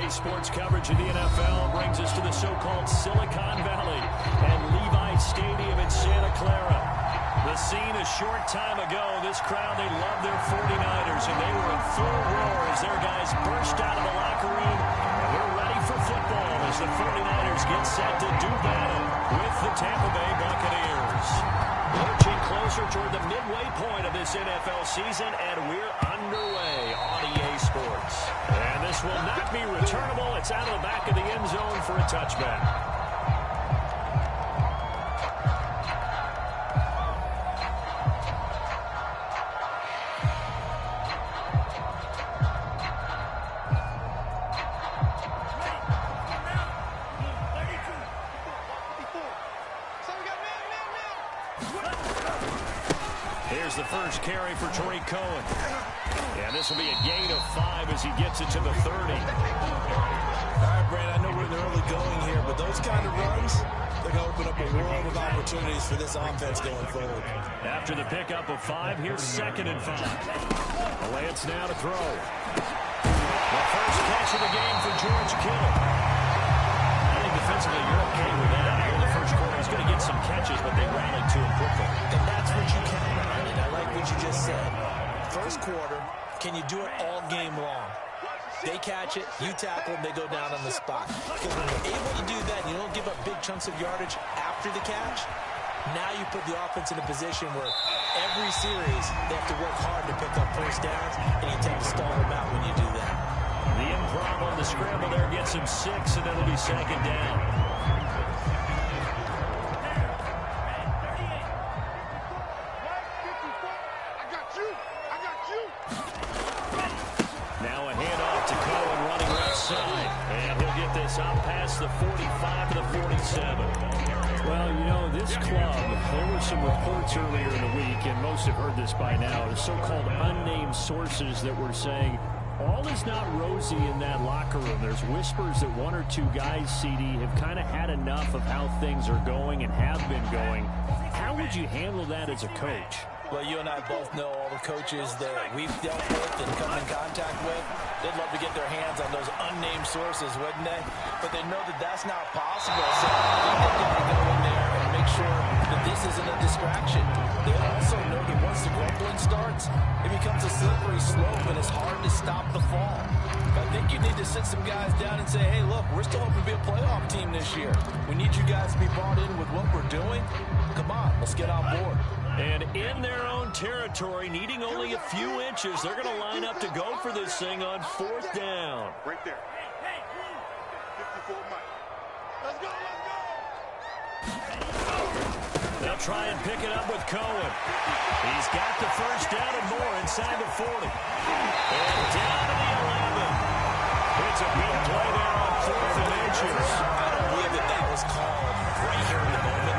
Sports coverage of the NFL brings us to the so-called Silicon Valley and Levi Stadium in Santa Clara. The scene a short time ago, this crowd, they love their 49ers, and they were in full roar as their guys burst out of the locker room. And we're ready for football as the 49ers get set to do battle with the Tampa Bay Buccaneers. Lurching closer toward the midway point of this NFL season, and we're underway on EA Sports. And this will not be returnable. It's out of the back of the end zone for a touchback. Here's the first carry for Tariq Cohen. And this will be a gain of 5 as he gets it to the 30. All right, Brad, I know we're in the early going here, but those kind of runs, they're going to open up a world of opportunities for this offense going forward. After the pickup of 5, here's 2nd and 5. Lance now to throw. The first catch of the game for George Kittle. I think defensively you're okay with that. Here in the first quarter, he's going to get some catches, but they rallied to him quickly. And that's what you count on. And I like what you just said. First quarter, can you do it all game long? They catch it, you tackle them, they go down on the spot. Because when you're able to do that, you don't give up big chunks of yardage after the catch. Now you put the offense in a position where every series they have to work hard to pick up first downs, and you tend to stall them out when you do that. The improv on the scramble there gets him 6, and it'll be 2nd down. Now a handoff to Cohen running left side. And he'll get this out past the 45 to the 47. Well, you know, this club, there were some reports earlier in the week, and most have heard this by now, the so-called unnamed sources that were saying all is not rosy in that locker room. There's whispers that 1 or 2 guys, CD, have kind of had enough of how things are going and have been going. How would you handle that as a coach? Well, you and I both know all the coaches that we've dealt with and come in contact with. They'd love to get their hands on those unnamed sources, wouldn't they? But they know that that's not possible. So I think they've got to go in there and make sure that this isn't a distraction. They also know that once the grumbling starts, it becomes a slippery slope, and it's hard to stop the fall. I think you need to sit some guys down and say, hey, look, we're still hoping to be a playoff team this year. We need you guys to be bought in with what we're doing. Come on, let's get on board. And in their own territory, needing only a few inches, they're going to line up to go for this thing on 4th down. Right there. 54 Mike. Let's go, let's go. They'll try and pick it up with Cohen. He's got the first down and more inside the 40. And down to the 11. It's a big play there on 4th and inches. I don't believe that was called right here in the moment.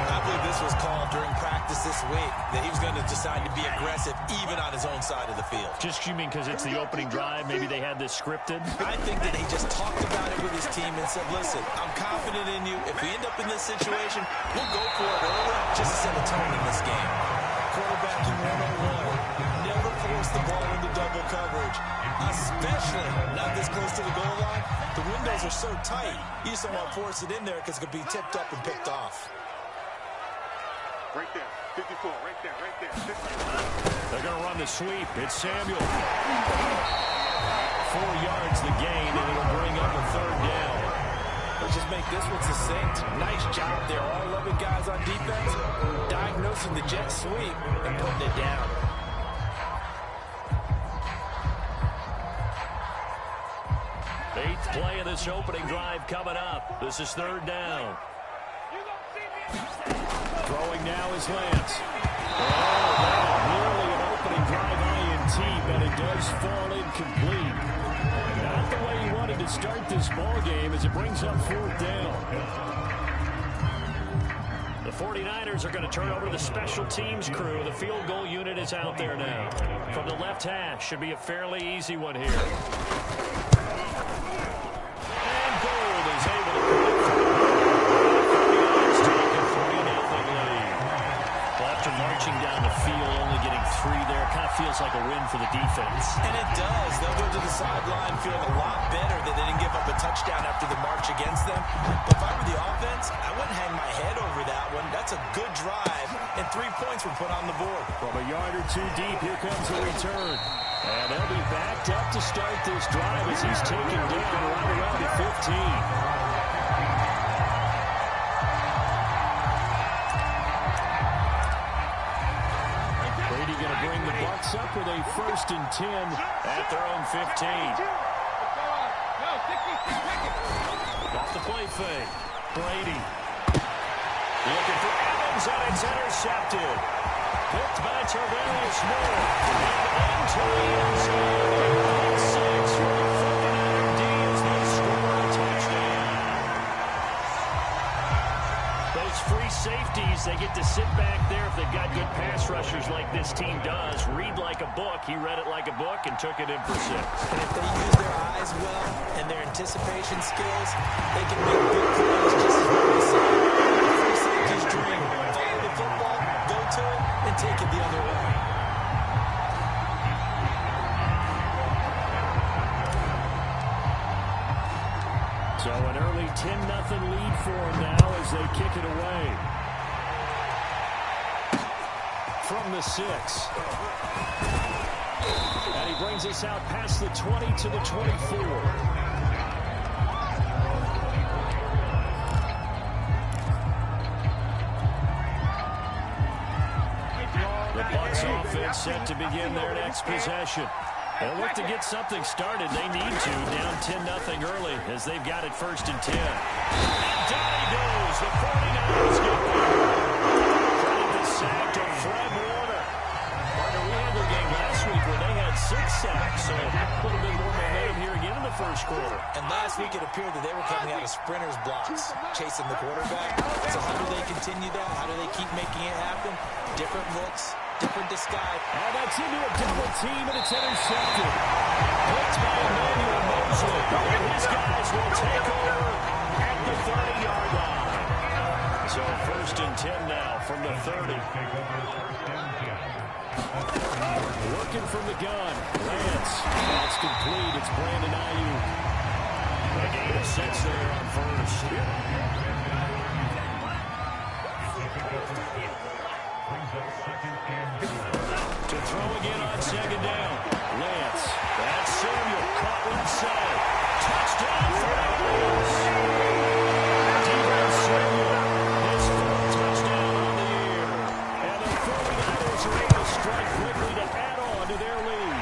I believe this was called during practice this week, that he was going to decide to be aggressive even on his own side of the field. Just you mean because it's the opening drive, maybe they had this scripted? I think that he just talked about it with his team and said, listen, I'm confident in you. If we end up in this situation, we'll go for it early just to set a tone in this game. Quarterbacking 101. Never force the ball into double coverage, especially not this close to the goal line. The windows are so tight, you just don't want to force it in there because it could be tipped up and picked off. Right there, 54, right there, right there. 50. They're going to run the sweep. It's Samuel. 4 yards the gain, and it'll bring up a 3rd down. Let's just make this one succinct. Nice job there. All 11 guys on defense diagnosing the jet sweep and putting it down. Eighth play of this opening drive coming up. This is 3rd down. Throwing now is Lance. Oh, nearly an opening drive INT, but it does fall incomplete. Not the way he wanted to start this ball game as it brings up 4th down. The 49ers are going to turn over to the special teams crew. The field goal unit is out there now. From the left hash, should be a fairly easy one here. And Gold is able to put it through. After marching down the field, only getting 3 there, kind of feels like a win for the defense. And it does. They'll go to the sideline feeling a lot better that they didn't give after the march against them. But if I were the offense, I wouldn't hang my head over that one. That's a good drive, and 3 points were put on the board. From a yard or two deep, here comes the return. And they'll be backed up to start this drive as he's taken down right around the 15. Going to bring the Bucks up with a 1st and 10 at their own 15. Off the play fake. Brady. Looking for Evans, and it's intercepted. Picked by Tarvarius Moore. And into the end zone. 6 for the 49 D as they score a touchdown. Those free safeties, they get to sit back there if they've got good pass rushers like this team does. Read like a book. He read it like a book and took it in for 6. And if they use their eyes well and their anticipation skills, they can make big plays just as well as the free safety's dream. Follow the football, go to it, and take it the other way. So an early 10-0 lead for them now as they kick it away. From the 6. And he brings us out past the 20 to the 24. The Bucks offense set to begin their next possession. They'll look to get something started. They need to. Down 10-0 early as they've got it 1st and 10. And down he goes. The 49ers get there. Credit the sack to Fred Warner. Partner, we had their game last week where they had 6 sacks. So a little bit more momentum here again in the 1st quarter. And last week it appeared that they were coming out of sprinters blocks, chasing the quarterback. So how do they continue that? How do they keep making it happen? Different looks, different disguise. And that's into a double team, and it's intercepted. Picked by Emmanuel Mosley. And his guys will take over at the 30-yard line. So 1st and 10 now from the 30. Working from the gun. Lance. That's complete. It's Brandon Ayuk. A gain of 6 there on 1st. To throw again on 2nd down. Lance. That's Samuel. Caught left side. Touchdown for the Bucks. Deebo Samuel. His 4th touchdown on the year. And the 49ers are able to strike quickly to add on to their lead.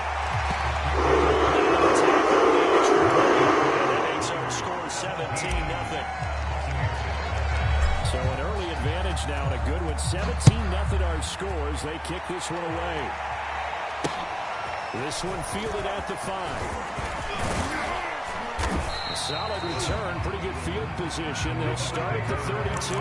And that makes our score 17-0. So an early advantage now and a good one. 17-0 our scores. They kick this one away. This one fielded at the 5. A solid return. Pretty good field position. They'll start at the 32.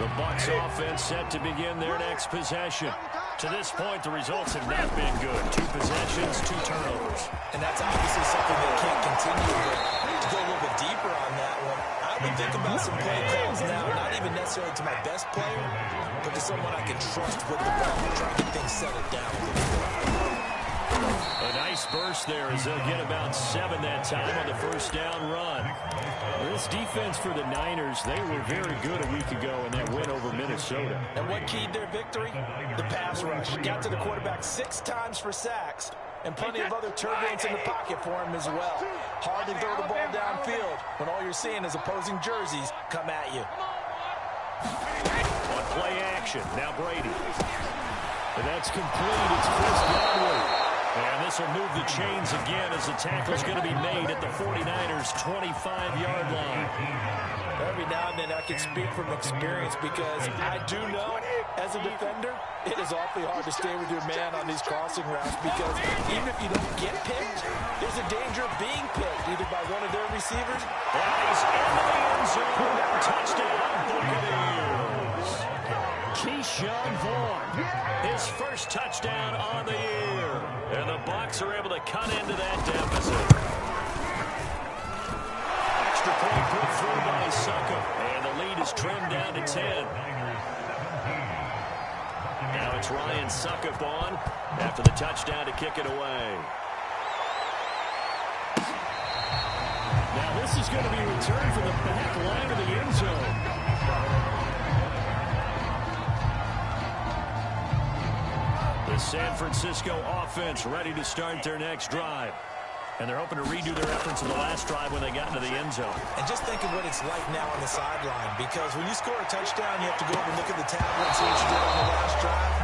The Bucks offense set to begin their next possession. To this point, the results have not been good. 2 possessions, 2 turnovers. And that's obviously something they can't continue with. To go a little bit deeper on that one, I would think about some play calls now, not even necessarily to my best player, but to someone I can trust with the ball, try to get things settled down a little bit. A nice burst there as they'll get about 7 that time on the 1st down run. This defense for the Niners, they were very good a week ago in that win over Minnesota. And what keyed their victory? The pass rush. Got to the quarterback 6 times for sacks, and plenty of other turbulence in the pocket for him as well. Hard to throw the ball downfield when all you're seeing is opposing jerseys come at you. On play action, now Brady. And that's complete. It's Chris Godwin. And this will move the chains again as the tackle's going to be made at the 49ers' 25-yard line. Every now and then I can speak from experience because I do know, as a defender, it is awfully hard to stay with your man on these crossing routes because even if you don't get picked, there's a danger of being picked either by one of their receivers. And he's in the end zone. Touchdown, Buccaneers. Keyshawn Vaughn, his 1st touchdown on the year. And the Bucks are able to cut into that deficit. Extra point put through by Suckup. And the lead is trimmed down to 10. Now it's Ryan Suckup on after the touchdown to kick it away. This is going to be returned from the back line of the end zone. The San Francisco offense ready to start their next drive. And they're hoping to redo their efforts in the last drive when they got into the end zone. And just think of what it's like now on the sideline, because when you score a touchdown, you have to go over and look at the tablet and see what you did on the last drive.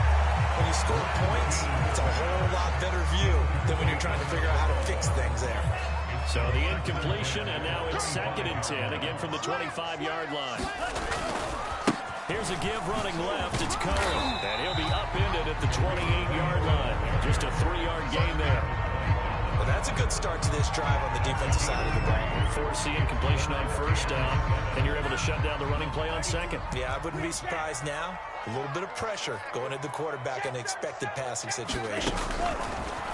When you score points, it's a whole lot better view than when you're trying to figure out how to fix things there. So the incompletion, and now it's 2nd and 10, again from the 25-yard line. Here's a give running left. It's Cohen, and he'll be upended at the 28-yard line. Just a 3-yard gain there. Well, that's a good start to this drive on the defensive side of the ball. Force the incompletion on 1st down, and you're able to shut down the running play on 2nd. Yeah, I wouldn't be surprised now. A little bit of pressure going at the quarterback in an expected passing situation.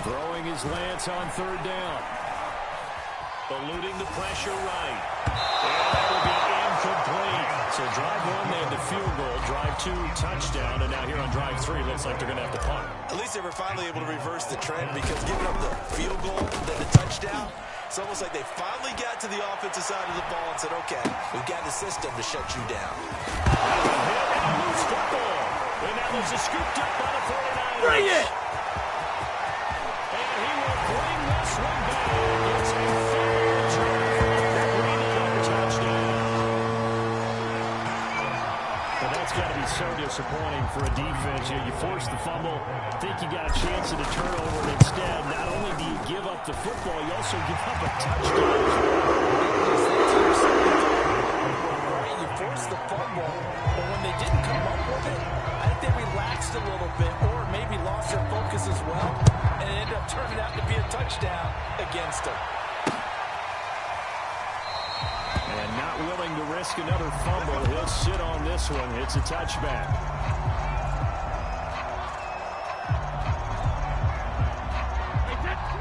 Throwing his Lance on 3rd down. Eluding the pressure right. And that will be incomplete. So drive 1, they had the field goal. Drive 2, touchdown. And now here on drive 3, looks like they're going to have to punt. At least they were finally able to reverse the trend, because giving up the field goal, then the touchdown, it's almost like they finally got to the offensive side of the ball and said, okay, we've got the system to shut you down. And a loose football. And now there's a scooped up by the 49ers. Bring it! And he will bring this one back. It's a fair touchdown. But that's got to be so disappointing for a defense. You force the fumble, think you got a chance at a turnover, and instead, not only do you give up the football, you also give up a touchdown. You forced the fumble, but when they didn't come up with it, I think they relaxed a little bit, or maybe lost their focus as well, and it ended up turning out to be a touchdown against them. And not willing to risk another fumble, he'll sit on this one. It's a touchback.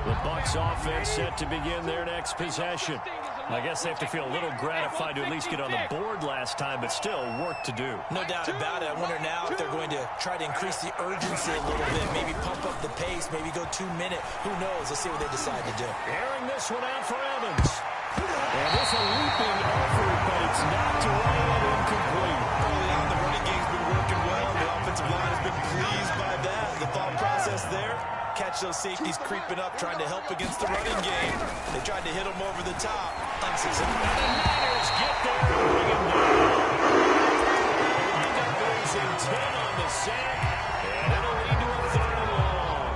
The Bucks offense set to begin their next possession. I guess they have to feel a little gratified to at least get on the board last time, but still work to do. No doubt about it. I wonder now if they're going to try to increase the urgency a little bit, maybe pump up the pace, maybe go 2-minute. Who knows? Let's see what they decide to do. Airing this one out for Evans. And this a leaping effort, but it's knocked away and incomplete. Early on, the running game's been working well. The offensive line has been pleased by that. The thought process there, catch those safeties creeping up, trying to help against the running game. They tried to hit them over the top. Unsuccessful. And the Niners get there and bring him down. Goes in 10 on the sack, and it'll lead to a 3rd and long.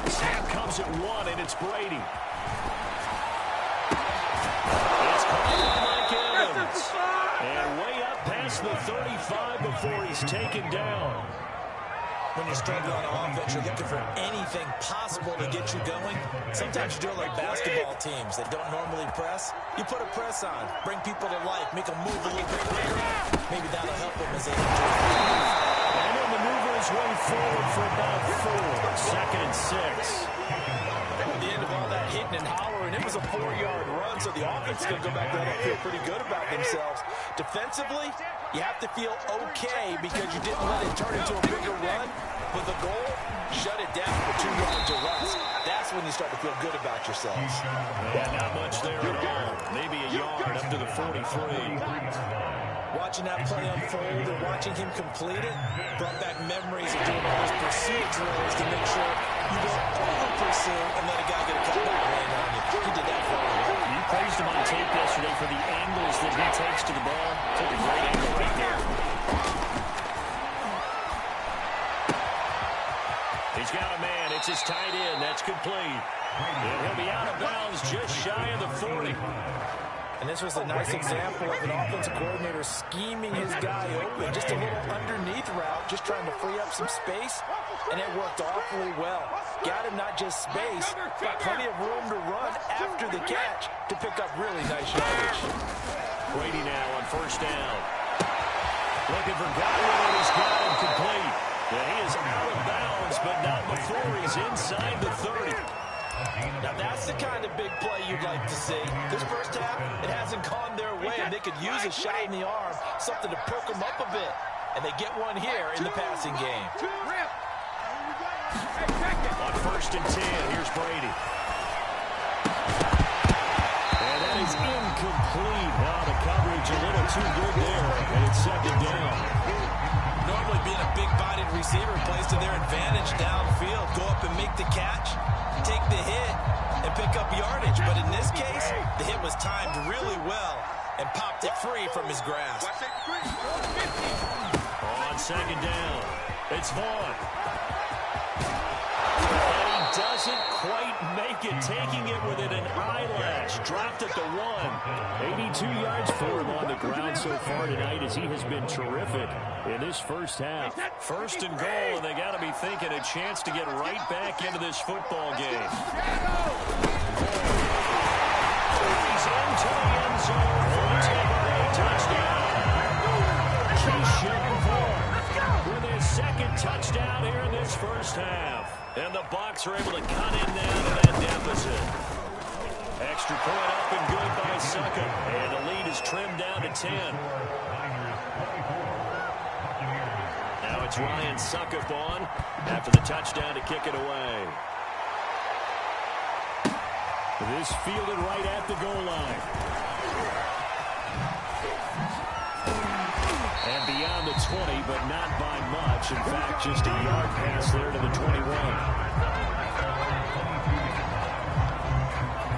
Snap comes at 1, and it's Brady. It's caught by Mike Evans. And way up past the 35 before he's taken down. When you're struggling on offense, you're looking for anything possible to get you going. Sometimes you do it like basketball teams that don't normally press. You put a press on, bring people to life, make them move a little bit quicker. Maybe that'll help them as they enter. And then maneuver his way forward for about 4. 2nd and 6. At the end of all that hitting and hollering, it was a 4-yard run, so the offense is going to go back there and feel pretty good about themselves. Defensively, you have to feel okay because you didn't let it turn into a bigger run. But the goal, shut it down for 2 yards or less. That's when you start to feel good about yourselves. Yeah, not much there at all. Maybe a yard up to the 43. Watching that play unfold and watching him complete it brought back memories of doing all those pursuit drills to make sure you don't over-pursue and let a guy get a cutback lane on you. He did that very well. You praised him on tape yesterday for the angles that he takes to the ball. Took a great angle right there. He's got a man. It's his tight end. That's complete. And he'll be out of bounds just shy of the 40. And this was a nice example of an offensive coordinator scheming his guy open. Just a little underneath route, just trying to free up some space, and it worked awfully well. Got him not just space, but plenty of room to run after the catch to pick up really nice yardage. Brady now on first down. Looking for Godwin, and he's got him complete. And he is out of bounds, but not before he's inside the 30. Now that's the kind of big play you'd like to see. This first half, it hasn't gone their way, and they could use a shot in the arm, something to perk them up a bit. And they get one here in the passing game. On first and 10, here's Brady. And that is incomplete. Wow, the coverage a little too good there, and it's second down. Normally being a big-bodied receiver plays to their advantage downfield. Go up and make the catch, take the hit, and pick up yardage. But in this case, the hit was timed really well and popped it free from his grasp. On second down, it's Vaughn. And he doesn't quite make it, taking it within an eyelash. Dropped at the 1. 82 yards for him on the ground so far tonight, as he has been terrific in this first half. First and goal, and they got to be thinking a chance to get right back into this football game. He's into the end zone for a takeaway touchdown. Keyshawn Vaughn with his second touchdown here in this first half. And the Bucks are able to cut in now to that deficit. Extra point up and good by Succop. And the lead is trimmed down to 10. Now it's Ryan Succop on after the touchdown to kick it away. This fielded right at the goal line. And beyond the 20, but not by much. In fact, just a yard pass there to the 21.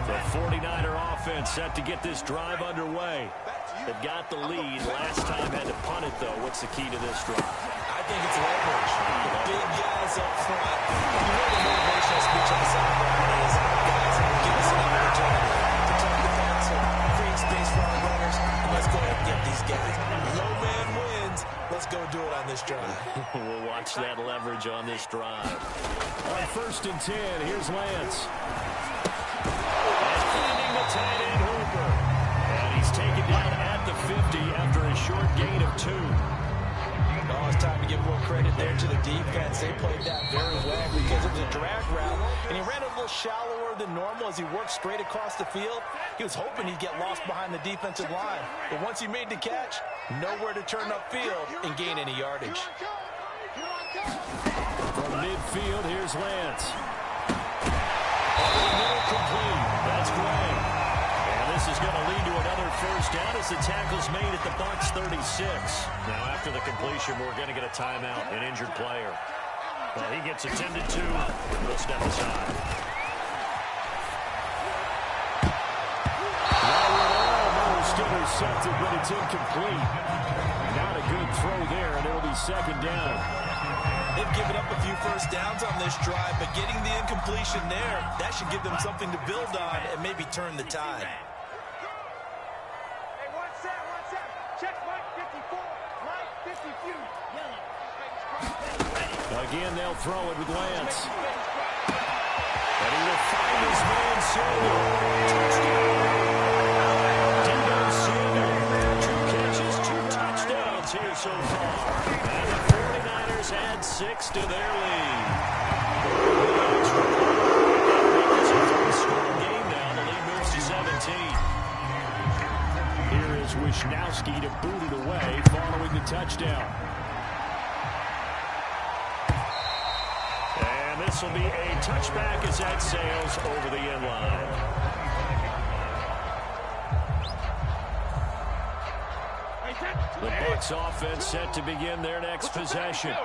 The 49er offense set to get this drive underway. They've got the lead. Last time had to punt it, though. What's the key to this drive? I think it's leverage. The big guys up front. You know the motivational speech on the sideline is, guys, give us an opportunity to turn the pencil, create space for our runners, and let's go ahead and get these guys. Low man wins. Let's go do it on this drive. We'll watch that leverage on this drive. On first and 10, here's Lance. And finding the tight end Hooper. And he's taken down at the 50 after a short gain of 2. Oh, it's time to give more credit there to the defense. They played that very well because it was a drag route, and he ran a little shallower than normal as he worked straight across the field. He was hoping he'd get lost behind the defensive line, but once he made the catch, nowhere to turn upfield and gain any yardage. From midfield, here's Lance. Middle complete. That's Gray. And this is going to lead to another first down as the tackle's made at the Bucks 36. Now after the completion, we're going to get a timeout, an injured player. Well, he gets attended to. We'll step aside. Almost intercepted, but it's incomplete. Not a good throw there, and it'll be second down. They've given up a few first downs on this drive, but getting the incompletion there, that should give them something to build on and maybe turn the tide. Hey, one set. Check Mike 54. Mike 52. Yellow. Again, they'll throw it with Lance. And he will find his man, Samuel. Dino Samuel. 2 catches, 2 touchdowns here so far. And the 49ers add 6 to their lead. It's a 3-score game now. The lead moves to 17. Here is Wisnowski to boot it away following the touchdown. And this will be a touchback as that sails over the end line. The Bucks offense set to begin their next possession.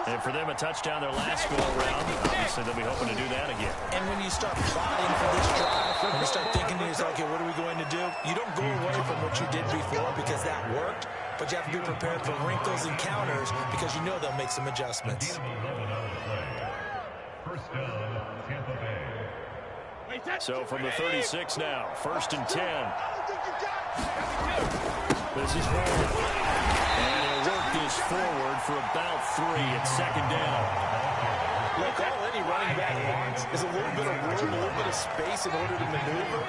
And for them, a touchdown their last go-around. Obviously, they'll be hoping to do that again. And when you start plotting for this drive, when you start thinking to yourself, okay, what are we going to do? You don't go away from what you did before because that worked, but you have to be prepared for wrinkles and counters because you know they'll make some adjustments. So from the 36 now, first and 10. This is Vaughn. And he'll work this forward for about 3 at second down. Look, all any running back wants is a little bit of room, a little bit of space in order to maneuver.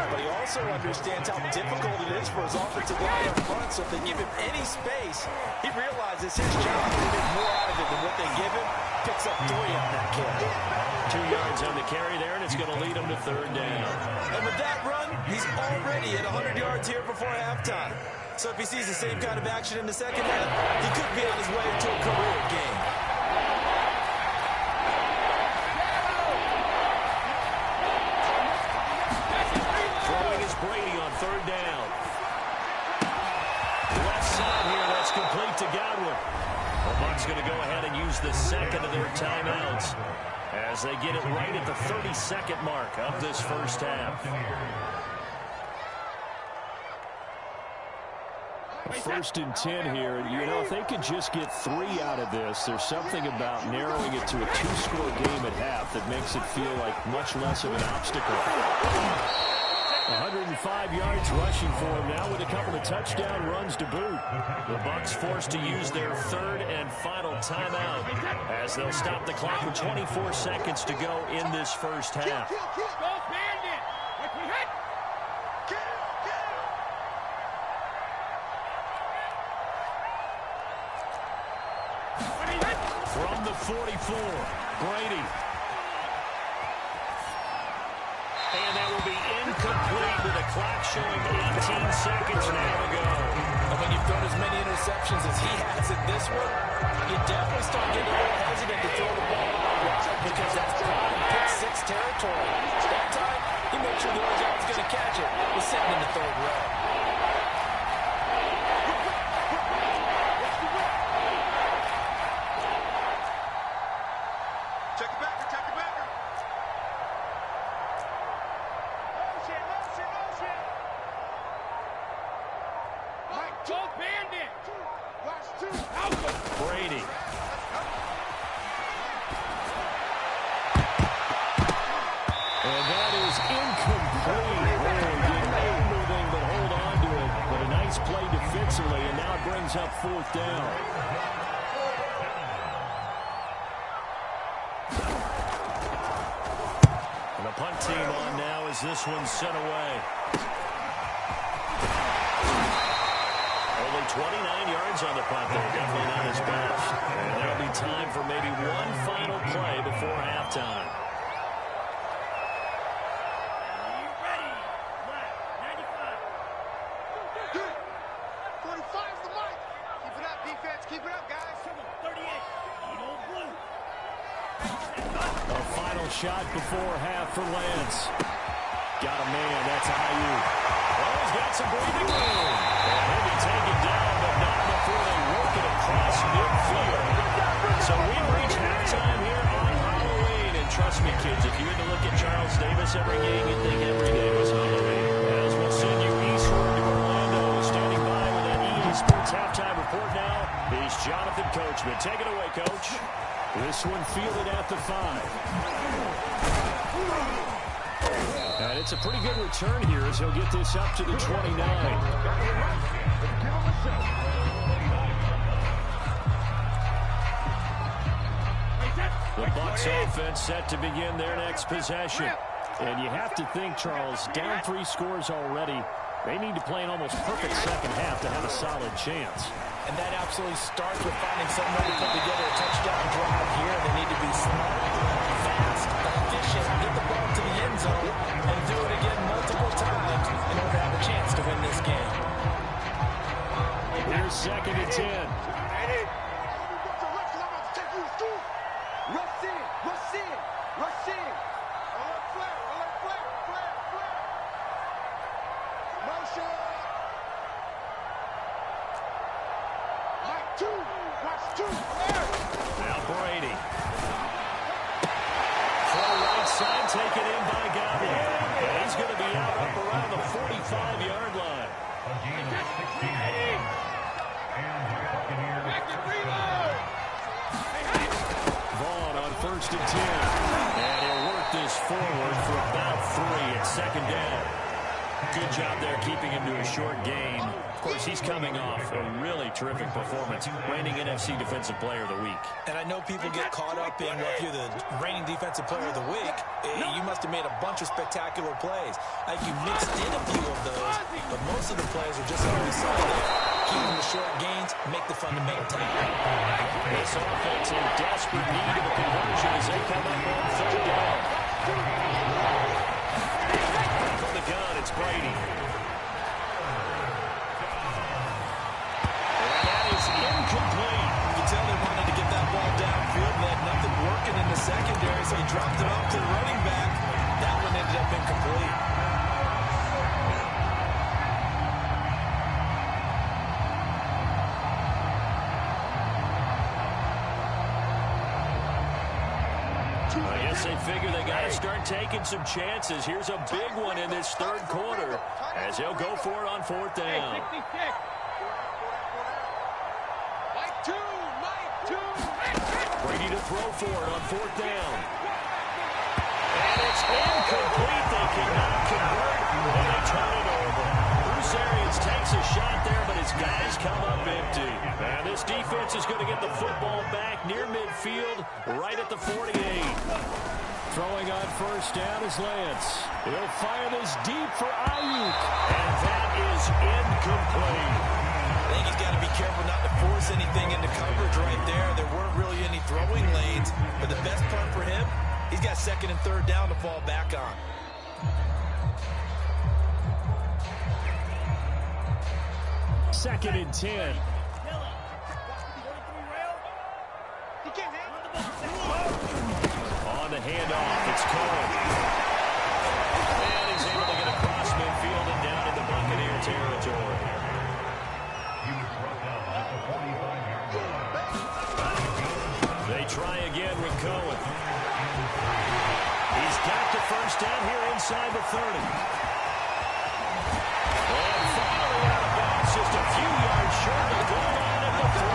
But he also understands how difficult it is for his offensive line up front. So if they give him any space, he realizes his job is to get more out of it than what they give him. Picks up 3 on that carry. 2 yards on the carry there, and it's going to lead him to third down. And with that run, he's already at 100 yards here before halftime. So if he sees the same kind of action in the second half, he could be on his way to a career game. Throwing is Brady on third down. Left side here, that's complete to Godwin. The Bucks going to go ahead and use the second of their timeouts as they get it right at the 30-second mark of this first half. First and 10 here. You know, if they could just get 3 out of this, there's something about narrowing it to a 2-score game at half that makes it feel like much less of an obstacle. 105 yards rushing for him now with a couple of touchdown runs to boot. The Bucks forced to use their third and final timeout as they'll stop the clock with 24 seconds to go in this first half. From the 44, Brady. And that will be incomplete with a clock showing 18 seconds now to go. And when you've thrown as many interceptions as he has in this one, you definitely start getting a little hesitant to throw the ball because that's prime pick-6 territory. That time, he made sure the only guy was going to catch it was sitting in the third row. Brady. And that is incomplete. Didn't anything but hold on to it. But a nice play defensively, and now it brings up fourth down. And the punt team on now as this one's sent away. Only 29 yards on the punt there. Definitely not his best. And there'll be time for maybe one final play before halftime. Ready. Left. 95. 45's the mic. Keep it up, defense. Keep it up, guys. 38. Eat old blue. A final shot before half for Lance. Got a man. That's Ayuk. Oh, he's got some breathing room. And he'll be taken down, but not before they work it across midfield. So we reach halftime here on Halloween. And trust me, kids, if you had to look at Charles Davis every game, you'd think every day was Halloween. As we'll send you eastward to Orlando. Standing by with that EA Sports halftime report now is Jonathan Coachman. Take it away, Coach. This one fielded at the 5. And it's a pretty good return here as he'll get this up to the 29. The Bucks offense set to begin their next possession. And you have to think, Charles, down 3 scores already. They need to play an almost perfect second half to have a solid chance. And that absolutely starts with finding some way to put together a touchdown drive here. They need to be smart, fast, efficient, get the ball to the end zone, and do it again multiple times in order to have a chance to win this game. Here's second and 10. Rush in. Rush in. Rush in. Alert flare. Alert flare. Flare. Flare. Motion. Mike 2. Watch 2. Now Brady. Throw right side, taken in by Godwin. And he's going to be out up around the 45-yard line. Vaughn on first and 10. And he'll work this forward for about 3 at second down. Good job there keeping him to a short gain. Of course, he's coming off a really terrific performance, reigning NFC Defensive Player of the Week. And I know people get caught up in, well, if you're the reigning Defensive Player of the Week, you must have made a bunch of spectacular plays. I think you mixed in a few of those, but most of the plays are just like we saw there. Keeping the short gains, make the fundamental tackle. This offense in desperate need of a conversion as they come up on third down. From the gun, it's Brady. And that is incomplete. You can tell they wanted to get that ball downfield. They had nothing working in the secondary, so he dropped it off to the running back. That one ended up incomplete. I guess they figure they got to start taking some chances. Here's a big one in this third quarter as he'll go for it on fourth down. Brady to throw for it on fourth down. And it's incomplete. They cannot convert, and they turn it over. Bruce Arians takes a shot there, but his guys come up empty. And this defense is going to get the football back near midfield, right at the 48. Throwing on first down is Lance. He'll fire this deep for Ayuk. And that is incomplete. I think he's got to be careful not to force anything into coverage right there. There weren't really any throwing lanes, but the best part for him, he's got second and third down to fall back on. Second and 10. On the handoff, it's Cole. And he's able to get across midfield and down into Buccaneer territory. They try again with Cohen. He's got the first down here inside the 30. And finally out of bounds, just a few yards short of the goal line at the 3.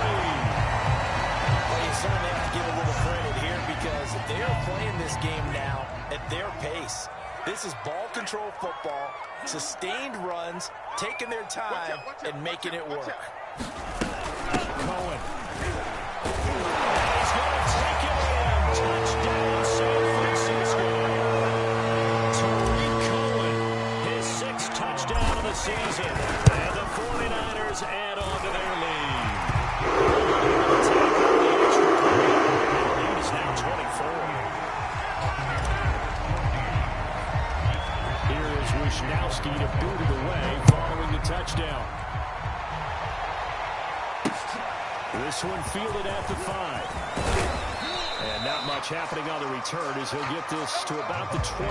Well, you certainly have to give a little credit here because they are playing this game now at their pace. This is ball control football, sustained runs, taking their time, and making it work. Cohen. He's going to take it in. Touchdown, San Francisco. Tariq Cohen, his 6th touchdown of the season. And the 49ers add on to their lead. The lead is now 24. Here is Wisnowski to boot it away following the touchdown. This one fielded at the 5. And not much happening on the return as he'll get this to about the 23.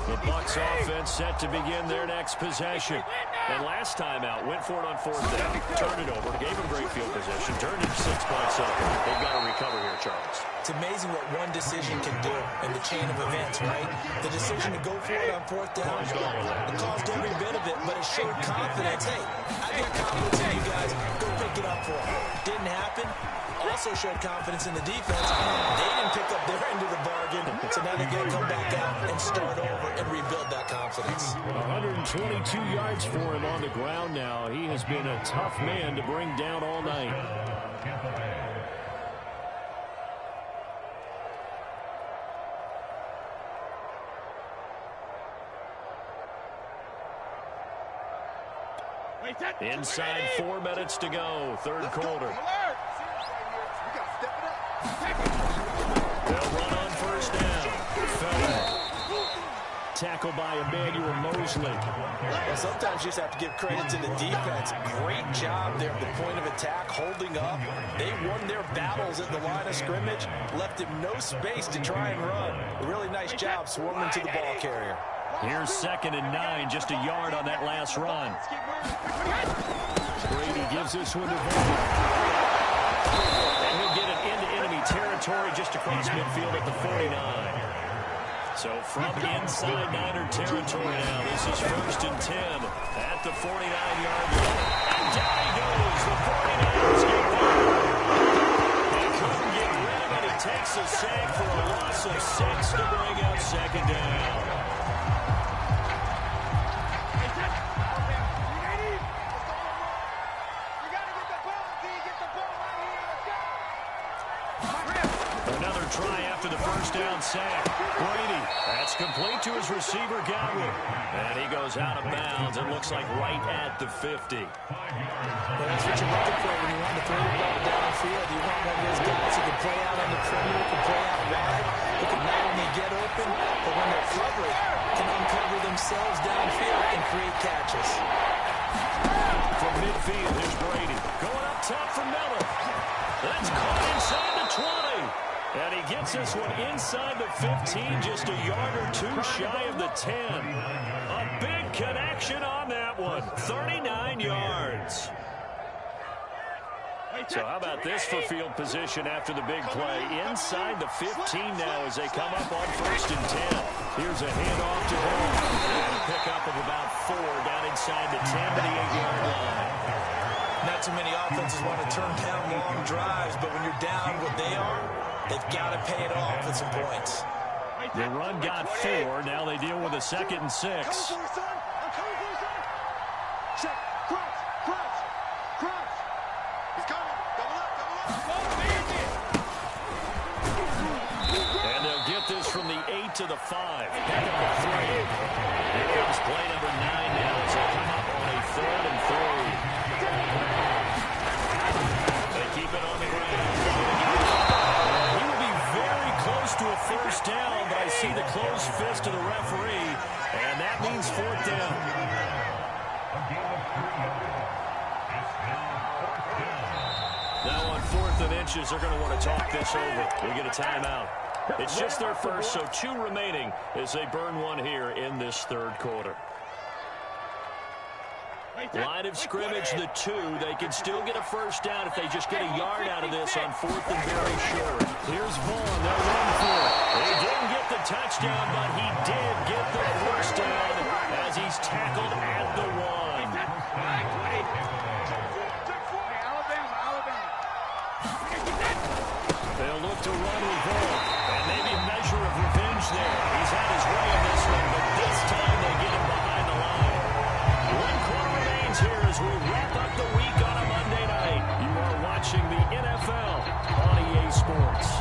The Bucks offense set to begin their next possession. And last time out, went for it on fourth down, turned it over, gave him great field position, turned it 6 points up. They've got to recover here, Charles. It's amazing what one decision can do in the chain of events, right? The decision to go for it on fourth down, it caused every bit of it, but it showed confidence. Hey, I got confidence in you guys. Go pick it up for them. Didn't happen. Also showed confidence in the defense. They didn't pick up their end of the bargain, so now they're going to come back out and start over and rebuild that confidence. 122 yards for him on the ground now. He has been a tough man to bring down all night. Inside 4 minutes to go, third quarter. They'll run on first down. Tackled by Emmanuel Mosley. Well, sometimes you just have to give credit to the defense. Great job there at the point of attack, holding up. They won their battles at the line of scrimmage, left him no space to try and run. A really nice job swarming to the ball carrier. Here's 2nd and 9, just a yard on that last run. Brady gives this one to Vaughn. And he'll get it into enemy territory just across midfield at the 49. So from inside Niner territory now, this is 1st and 10 at the 49-yard line. And down he goes. The 49ers get there. He couldn't get rid of it. He takes a sack for a loss of 6 to bring up 2nd down. Another try after the 1st down sack. Brady, that's complete to his receiver, Godwin. And he goes out of bounds. It looks like right at the 50. Well, that's what you're looking for when you want to throw the ball downfield. You want one of those guys who can play out on the perimeter, can play out wide, who can not only get open, but when they're covered, can uncover themselves downfield and create catches. From midfield, here's Brady. Going up top for Miller. That's caught inside the 20. And he gets this one inside the 15, just a yard or two shy of the 10. A big connection on that one. 39 yards. So how about this for field position after the big play? Inside the 15 now as they come up on 1st and 10. Here's a handoff to Ball. And a pickup of about 4 down inside the 10 to the 8-yard line. Not too many offenses want to turn down long drives, but when you're down what they are, they've got to pay it off with some points. The run got 4. Now they deal with a 2nd and 6. I'm coming for you, son. I'm coming for you, son. Check. Crouch. Crouch. Crouch. He's coming. Double up. And they'll get this from the 8 to the 5. Back up to 3. Here comes play number 9 now as they come up on a 3rd and 3. They keep it on the ground. He will be very close to a 1st down, but I see the closed fist of the referee, and that means 4th down. Now on 4th and inches, they're going to want to talk this over. We get a timeout. It's just their first, so 2 remaining as they burn one here in this 3rd quarter. Line of scrimmage, the 2. They can still get a 1st down if they just get a yard out of this on 4th and very short. Here's Vaughn. They'll run for it. He didn't get the touchdown, but he did get the 1st down as he's tackled at the 1. They'll look to run with Vaughn. And maybe a measure of revenge there. He's had his way in this one, but this time they get him behind the line. 1 quarter remains here as we wrap up the week on a Monday night. You are watching the NFL on EA Sports.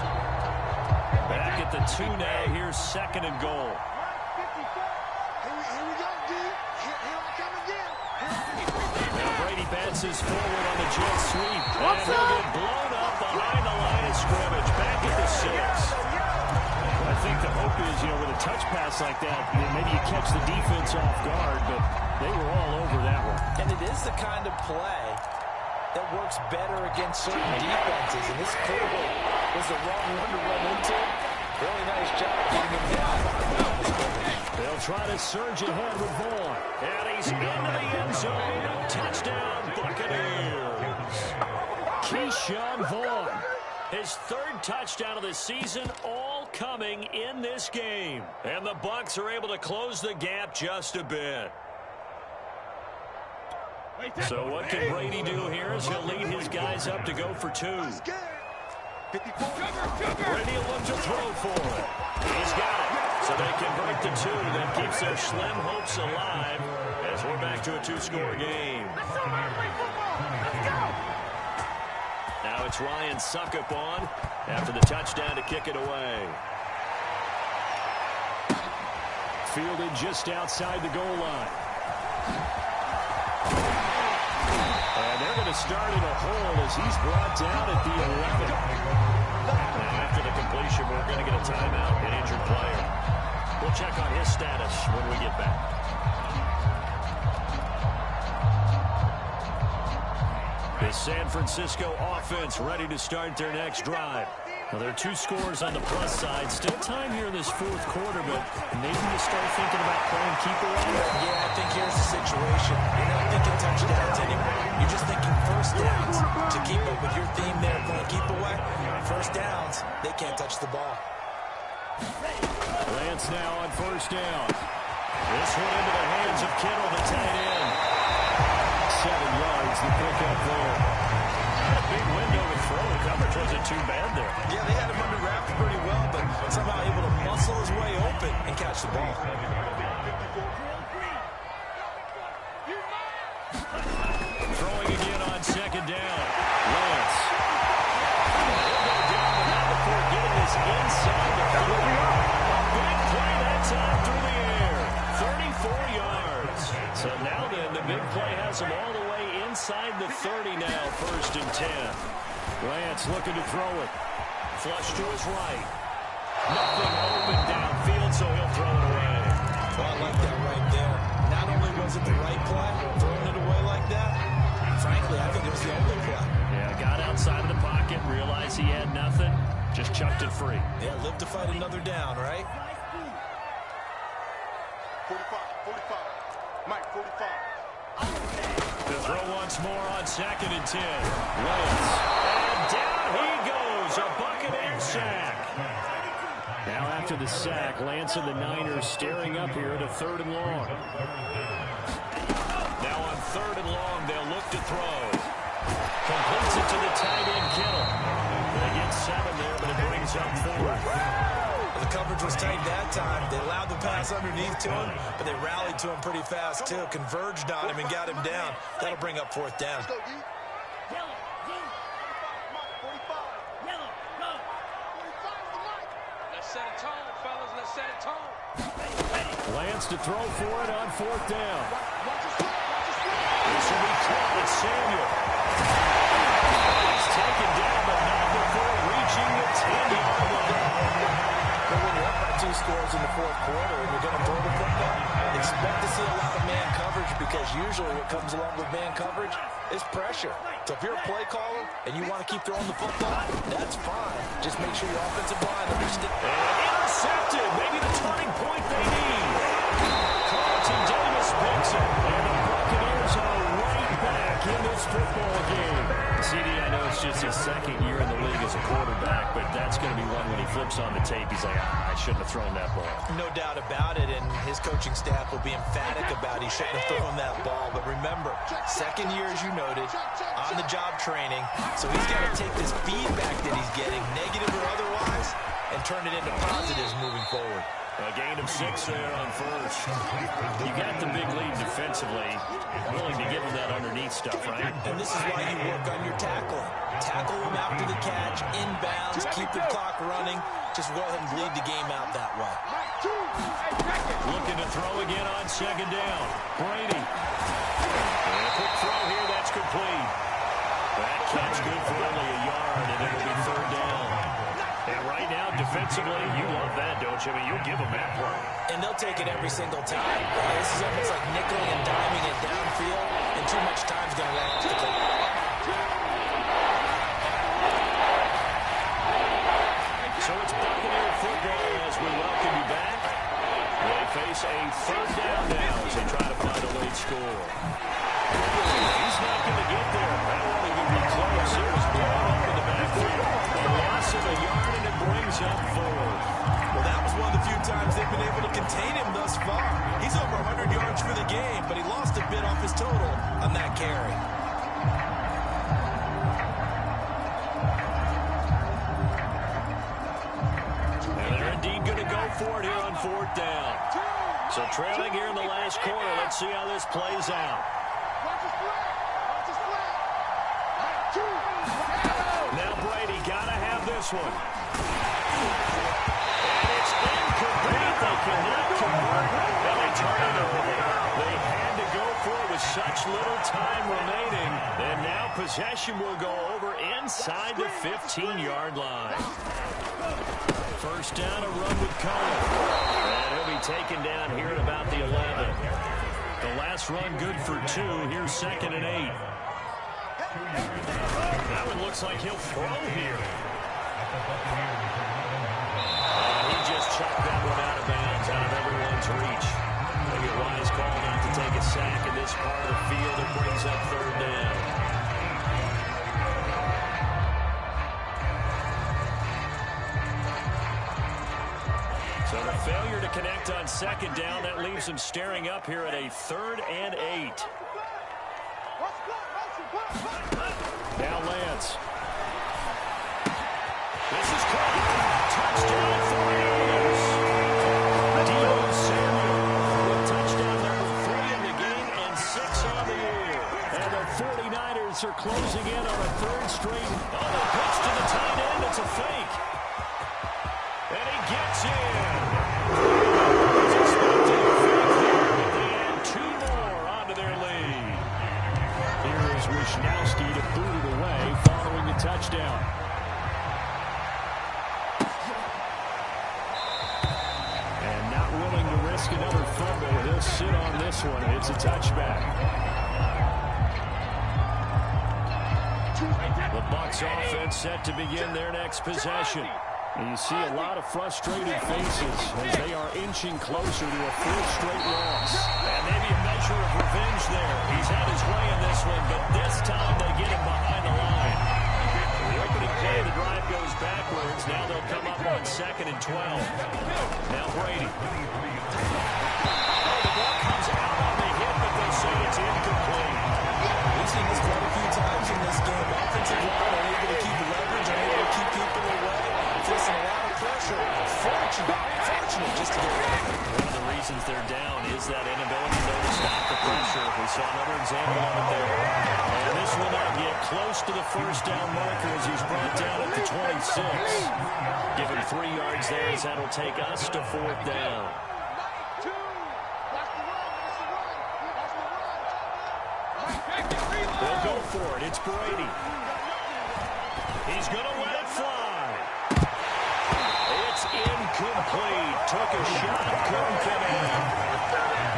Back at the 2 now. Here's 2nd and goal. Here we go, dude. Here I come again. Now Brady bounces forward on the jet sweep. And they'll get blown up behind the line of scrimmage. Back at the 6. I think the hope is, with a touch pass like that, maybe you catch the defense off guard, but they were all over that one. And it is the kind of play that works better against certain defenses, and this clearly was the wrong one to run into. Really nice job getting him down. They'll try to surge ahead with Vaughn. And he's into the end zone. Touchdown, Buccaneers. Keyshawn Vaughn. His 3rd touchdown of the season, all coming in this game. And the Bucs are able to close the gap just a bit. So what can Brady do here as he'll lead his guys up to go for 2? Brady will look to throw for it. He's got it. So they convert the 2. That keeps their slim hopes alive as we're back to a 2-score game. Now it's Ryan Suckup on after the touchdown to kick it away. Fielded just outside the goal line. And they're going to start in a hole as he's brought down at the 11. And after the completion, we're going to get a timeout, an injured player. We'll check on his status when we get back. The San Francisco offense ready to start their next drive. Well, there are 2 scores on the plus side. Still time here in this 4th quarter, but maybe you start thinking about playing keeper on it. Yeah, I think here's the situation. You're not thinking touchdowns anymore. You're just thinking 1st downs. To keep up with your theme there, playing keep away, 1st downs, they can't touch the ball. Lance now on first down. This one into the hands of Kittle, the tight end. 7 yards, the pickup there. Not a big window to throw. The coverage wasn't too bad there. Yeah, they had him under wraps pretty well, but somehow able to muscle his way open and catch the ball. Throwing again on second down. Lance. He'll go down the now before getting this inside the 30. Big play that time through the air. 34 yards. So now then, the big play has him all the way inside the 30 now, 1st and 10. Lance looking to throw it. Flush to his right. Nothing open downfield, so he'll throw it away. Well, I like that right there. Not only was it the right play, throwing it away like that, frankly, I think it was the only play. Yeah, got outside of the pocket, realized he had nothing, just chucked it free. Yeah, live to fight another down, right? 45. Mike, 45. The throw once more on 2nd and 10. Lance. And down he goes. A Buccaneer sack. Now after the sack, Lance and the Niners staring up here at a 3rd and long. Now on 3rd and long, they'll look to throw. Completes it to the tight end, Kittle. They get 7 there, but it brings up 4. The coverage was tight that time. They allowed the pass underneath to him, but they rallied to him pretty fast, too. Converged on him and got him down. That'll bring up 4th down. Let's go, D. Yellow, D. 45. Yellow, go. 45 the Mike. Let's set a tone, fellas. Let's set a tone. Lance to throw for it on 4th down. Watch your split. This will be caught with Samuel. He's taken down, but not before reaching the 10-yard line. But when you're up by 2 scores in the 4th quarter and you're going to throw the football, expect to see a lot of man coverage, because usually what comes along with man coverage is pressure. So if you're a play caller and you want to keep throwing the football, that's fine. Just make sure your offensive line understands. Intercepted. Maybe the turning point they need. Carlton Davis picks it. And the Buccaneers are right back in this football game. CD, I know it's just his 2nd year in the league as a quarterback, but that's going to be one when he flips on the tape. He's like, I shouldn't have thrown that ball. No doubt about it, and his coaching staff will be emphatic about he shouldn't have thrown that ball. But remember, 2nd year, as you noted, on-the-job training, so he's got to take this feedback that he's getting, negative or otherwise, and turn it into positives moving forward. A gain of 6 there on 1st. You got the big lead defensively. Willing to give him that underneath stuff, right? And this is why you work on your tackling. Tackle him after the catch, inbounds, keep the clock running. Just go ahead and bleed the game out that way. Looking to throw again on 2nd down. Brady. And a quick throw here, that's complete. That catch good for only a yard, and it'll be 3rd down. And right now, defensively, you love that, don't you? I mean, you'll give them that play. And they'll take it every single time. This is almost like nickeling and diming it downfield, and too much time's going to run off the clock. So it's Buccaneer football as we welcome you back. They face a 3rd down now as they try to find a late score. He's not going to get there. That won't even be close. It was blown up in the backfield. A loss of a yard, and it brings up 4. Well, that was one of the few times they've been able to contain him thus far. He's over 100 yards for the game, but he lost a bit off his total on that carry. And they're indeed going to go for it here on 4th down. So trailing here in the last quarter. Let's see how this plays out. Now Brady got to have this one. And it's incomplete. They cannot convert. And they turn it over. They had to go for it with such little time remaining. And now possession will go over inside the 15-yard line. 1st down, a run with Cohen. And he'll be taken down here at about the 11. The last run good for 2. Here's 2nd and 8. That one looks like he'll throw here. And he just chucked that one out of bounds, out of everyone's reach. Maybe a wise call not to take a sack in this part of the field. It brings up 3rd down. connect on second down. That leaves them staring up here at a 3rd and 8. Now Lance. This is caught. Touchdown 49ers. Deebo Samuel with touchdown number 3 in the game and 6 on the year. And the 49ers are closing in on a 3rd straight. Oh, the pitch to the tight end. It's a fake. And he gets in. He's expecting a fake there, but they add 2 more onto their lead. Here is Wisnowski to boot it away following the touchdown. And not willing to risk another fumble. He'll sit on this one. It's a touchback. The Bucks offense set to begin their next possession. And you see a lot of frustrated faces as they are inching closer to a 4th straight loss. And maybe a measure of revenge there. He's had his way in this one, but this time they get him behind the line. The opening play of the drive goes backwards. Now they'll come up on 2nd and 12. Now Brady. Oh, the ball comes out on the hit, but they'll say it's incomplete. We've seen this quite a few times in this game. Offensive line unable to keep leverage, unable to keep people away. Facing a lot of pressure. Fortunate just to get away. One of the reasons they're down is that inability to stop the pressure. We saw another example of it there. And this will not get close to the 1st down marker as he's brought down at the 26. Give him 3 yards there as that'll take us to 4th down. They'll go for it. It's Brady. He's going to let it fly. It's incomplete. Took a shot, couldn't connect.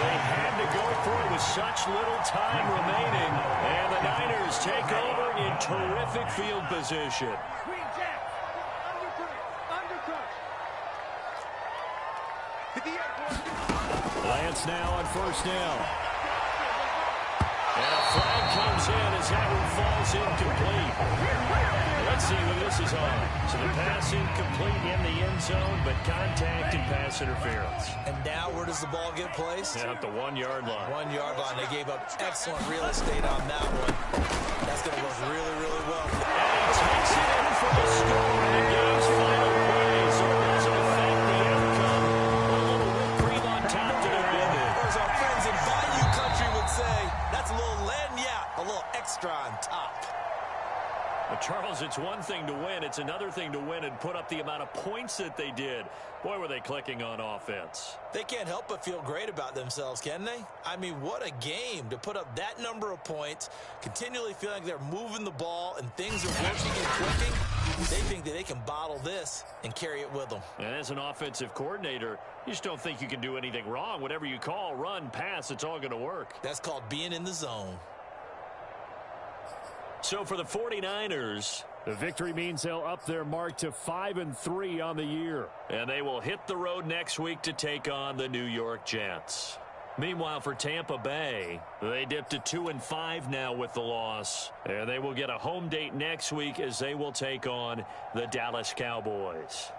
They had to go for it with such little time remaining. And the Niners take over in terrific field position. Lance now on 1st down. And a flag comes in as that one falls incomplete. Let's see what this is on. So the pass incomplete in the end zone, but contact and pass interference. And now where does the ball get placed? At the 1-yard line. 1-yard line. They gave up excellent real estate on that one. That's going to work really, really well. And he takes it in for the score in the game's final play, so it doesn't affect the outcome. A little whipped cream on top to their ending. As our friends in Bayou Country would say, that's a little lagniappe, a little extra on top. But Charles, it's one thing to win. It's another thing to win and put up the amount of points that they did. Boy, were they clicking on offense. They can't help but feel great about themselves, can they? I mean, what a game to put up that number of points, continually feeling like they're moving the ball and things are working and clicking. They think that they can bottle this and carry it with them. And as an offensive coordinator, you just don't think you can do anything wrong. Whatever you call, run, pass, it's all going to work. That's called being in the zone. So for the 49ers, the victory means they'll up their mark to 5-3 on the year. And they will hit the road next week to take on the New York Jets. Meanwhile, for Tampa Bay, they dipped to 2-5 now with the loss. And they will get a home date next week as they will take on the Dallas Cowboys.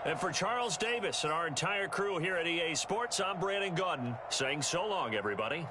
And for Charles Davis and our entire crew here at EA Sports, I'm Brandon Gaudin saying so long, everybody.